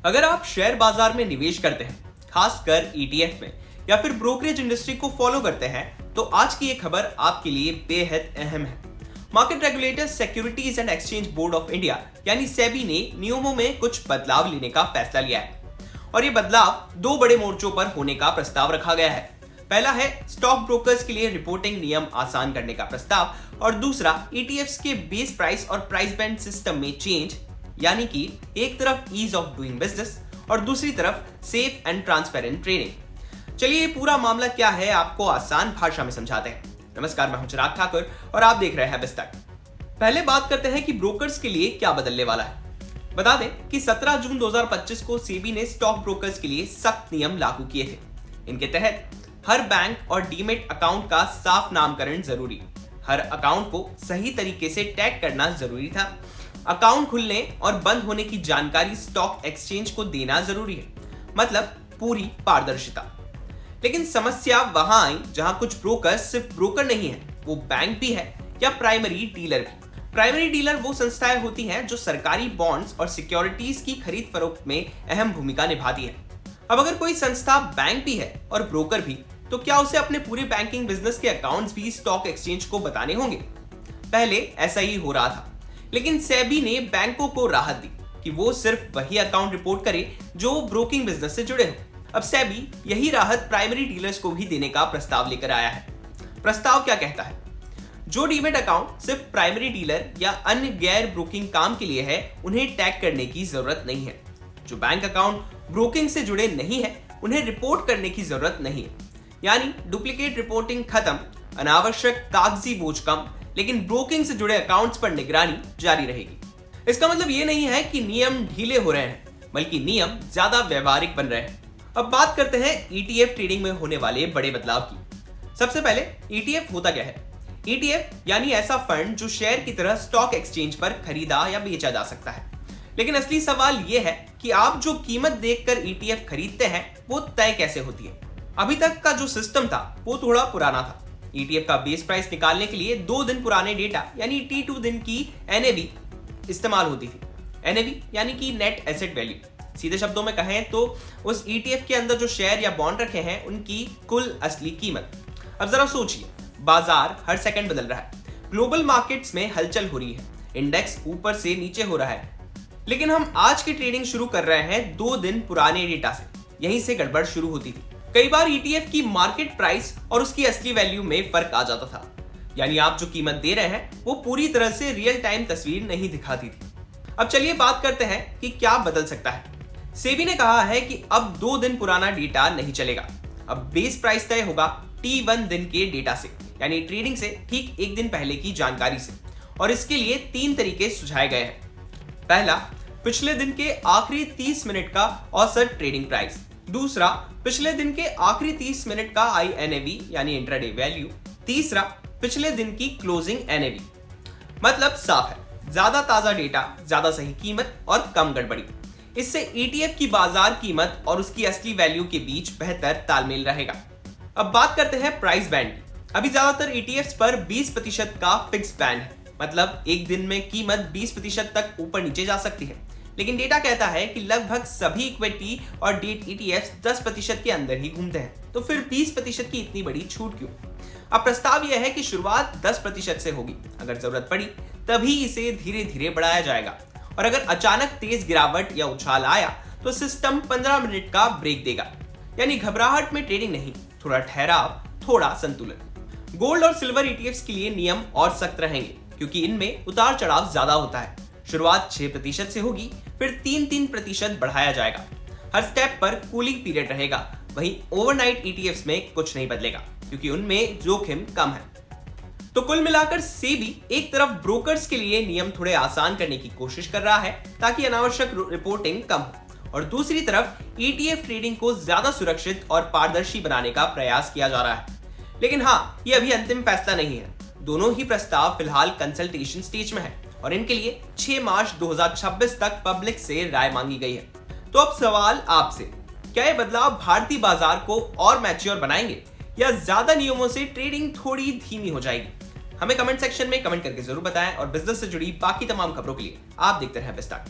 अगर आप शेयर बाजार में निवेश करते हैं, खासकर ईटीएफ में, या फिर ब्रोकरेज इंडस्ट्री को फॉलो करते हैं, तो आज की ये खबर आपके लिए बेहद अहम है। Market regulator securities and exchange board of India यानी सेबी ने नियमों में कुछ बदलाव लेने का फैसला लिया है और ये बदलाव दो बड़े मोर्चों पर होने का प्रस्ताव रखा गया है। पहला है स्टॉक ब्रोकर्स के लिए रिपोर्टिंग नियम आसान करने का प्रस्ताव और दूसरा ईटीएफ्स के बेस प्राइस और प्राइस बैंड सिस्टम में चेंज, यानी कि एक तरफ ईज ऑफ डूइंग बिजनेस और दूसरी तरफ सेफ एंड ट्रांसपेरेंट ट्रेडिंग। चलिए ये पूरा मामला क्या है आपको आसान भाषा में समझाते हैं। नमस्कार, मैं हूं चिराग ठाकुर और आप देख रहे हैं बिस्तक। पहले बात करते हैं कि ब्रोकर्स के लिए क्या बदलने वाला है। बता दें कि 17 जून 2025 को सेबी ने स्टॉक ब्रोकर्स के लिए सख्त नियम लागू किए थे। इनके तहत हर बैंक और डीमेट अकाउंट का साफ नामकरण जरूरी, हर अकाउंट को सही तरीके से टैग करना जरूरी था, अकाउंट खुलने और बंद होने की जानकारी स्टॉक एक्सचेंज को देना जरूरी है, मतलब पूरी पारदर्शिता। लेकिन समस्या वहां आई जहां कुछ ब्रोकर सिर्फ ब्रोकर नहीं है, वो बैंक भी है या प्राइमरी डीलर भी। प्राइमरी डीलर वो संस्थाएं होती हैं जो सरकारी बॉन्ड्स और सिक्योरिटीज की खरीद फरोख्त में अहम भूमिका निभाती है। अब अगर कोई संस्था बैंक भी है और ब्रोकर भी, तो क्या उसे अपने पूरे बैंकिंग बिजनेस के अकाउंट्स भी स्टॉक एक्सचेंज को बताने होंगे? पहले ऐसा ही हो रहा था, लेकिन सेबी ने बैंकों को राहत दी कि वो सिर्फ वही अकाउंट रिपोर्ट करे जो ब्रोकिंग बिजनेस से जुड़े हो। अब सेबी यही राहत प्राइमरी डीलर्स को भी देने का प्रस्ताव लेकर आया है। प्रस्ताव क्या कहता है? जो डीमेट अकाउंट सिर्फ प्राइमरी डीलर या अन्य गैर ब्रोकिंग काम के लिए है, उन्हें टैग करने की जरूरत नहीं है। जो बैंक अकाउंट ब्रोकिंग से जुड़े नहीं है, उन्हें रिपोर्ट करने की जरूरत नहीं है। यानी डुप्लीकेट रिपोर्टिंग खत्म, अनावश्यक कागजी बोझ कम, लेकिन ब्रोकिंग से जुड़े अकाउंट्स पर निगरानी जारी रहेगी। इसका मतलब ये नहीं है कि नियम ढीले हो रहे हैं, बल्कि नियम ज्यादा व्यवहारिक बन रहे हैं। अब बात करते हैं ईटीएफ ट्रेडिंग में होने वाले बड़े बदलाव की। सबसे पहले ईटीएफ होता क्या है? ईटीएफ यानी ऐसा फंड जो शेयर की तरह स्टॉक एक्सचेंज पर खरीदा या बेचा जा सकता है। लेकिन असली सवाल यह है कि आप जो कीमत देखकर ईटीएफ खरीदते हैं, वो तय कैसे होती है? अभी तक का जो सिस्टम था वो थोड़ा पुराना था। ईटीएफ का बेस प्राइस निकालने के लिए 2 दिन पुराने डेटा यानी T2 दिन की एनएवी इस्तेमाल होती थी। एनएवी यानी कि नेट एसेट वैल्यू। सीधे शब्दों में कहें तो उस ईटीएफ के अंदर जो शेयर या बॉन्ड रखे हैं, उनकी कुल असली कीमत। अब जरा सोचिए, बाजार हर सेकंड बदल रहा है, ग्लोबल मार्केट्स में हलचल हो रही है, इंडेक्स ऊपर से नीचे हो रहा है, लेकिन हम आज की ट्रेडिंग शुरू कर रहे हैं 2 दिन पुराने डेटा से। यहीं से गड़बड़ शुरू होती थी। कई बार ईटीएफ की मार्केट प्राइस और उसकी असली वैल्यू में फर्क आ जाता था, यानी आप जो कीमत दे रहे हैं वो पूरी तरह से रियल टाइम तस्वीर नहीं दिखाती थी। अब चलिए बात करते हैं कि क्या बदल सकता है। सेबी ने कहा है कि अब 2 दिन पुराना डेटा नहीं चलेगा। अब बेस प्राइस तय होगा T1 दिन के डेटा से, यानी ट्रेडिंग से ठीक 1 दिन पहले की जानकारी से। और इसके लिए 3 तरीके सुझाए गए हैं। पहला, पिछले दिन के आखिरी 30 मिनट का औसत ट्रेडिंग प्राइस। दूसरा, पिछले दिन के आखिरी 30 मिनट का INAV यानी इंट्राडे वैल्यू। तीसरा, पिछले दिन की क्लोजिंग NAV। मतलब साफ है, ज्यादा ताजा डेटा, ज्यादा सही कीमत और कम गड़बड़ी। इससे ETF की बाजार कीमत और उसकी असली वैल्यू के बीच बेहतर तालमेल रहेगा। अब बात करते हैं प्राइस बैंड की। अभी ज्यादातर ETFs पर 20% का फिक्स बैंड है, मतलब एक दिन में कीमत 20% तक ऊपर नीचे जा सकती है। लेकिन डेटा कहता है कि लगभग सभी इक्विटी और डेट ETFs 10% के अंदर ही घूमते हैं, तो फिर 20% की इतनी बड़ी छूट क्यों? अब प्रस्ताव यह है कि शुरुआत 10% से होगी, अगर जरूरत पड़ी तभी इसे धीरे धीरे बढ़ाया जाएगा, और अगर अचानक तेज गिरावट या उछाल आया तो सिस्टम 15 मिनट का ब्रेक देगा। यानी घबराहट में ट्रेडिंग नहीं, थोड़ा ठहराव, थोड़ा संतुलन। गोल्ड और सिल्वर ETFs के लिए नियम और सख्त रहेंगे, क्योंकि इनमें उतार चढ़ाव ज्यादा होता है। शुरुआत 6% से होगी, फिर 3% बढ़ाया जाएगा। हर स्टेप पर कूलिंग पीरियड रहेगा। वहीं ओवरनाइट ETFs में कुछ नहीं बदलेगा, क्योंकि उनमें जोखिम कम है। तो कुल मिलाकर सेबी एक तरफ ब्रोकर्स के लिए नियम थोड़े आसान करने की कोशिश कर रहा है ताकि अनावश्यक रिपोर्टिंग कम हो, और दूसरी तरफ ETF ट्रेडिंग को ज्यादा सुरक्षित और पारदर्शी बनाने का प्रयास किया जा रहा है। लेकिन हाँ, ये अभी अंतिम फैसला नहीं है। दोनों ही प्रस्ताव फिलहाल कंसल्टेशन स्टेज में है और इनके लिए 6 मार्च 2026 तक पब्लिक से राय मांगी गई है। तो अब सवाल आपसे, क्या ये बदलाव भारतीय बाजार को और मैच्योर बनाएंगे या ज्यादा नियमों से ट्रेडिंग थोड़ी धीमी हो जाएगी? हमें कमेंट सेक्शन में कमेंट करके जरूर बताएं और बिजनेस से जुड़ी बाकी तमाम खबरों के लिए आप देखते रहें बिस्तार।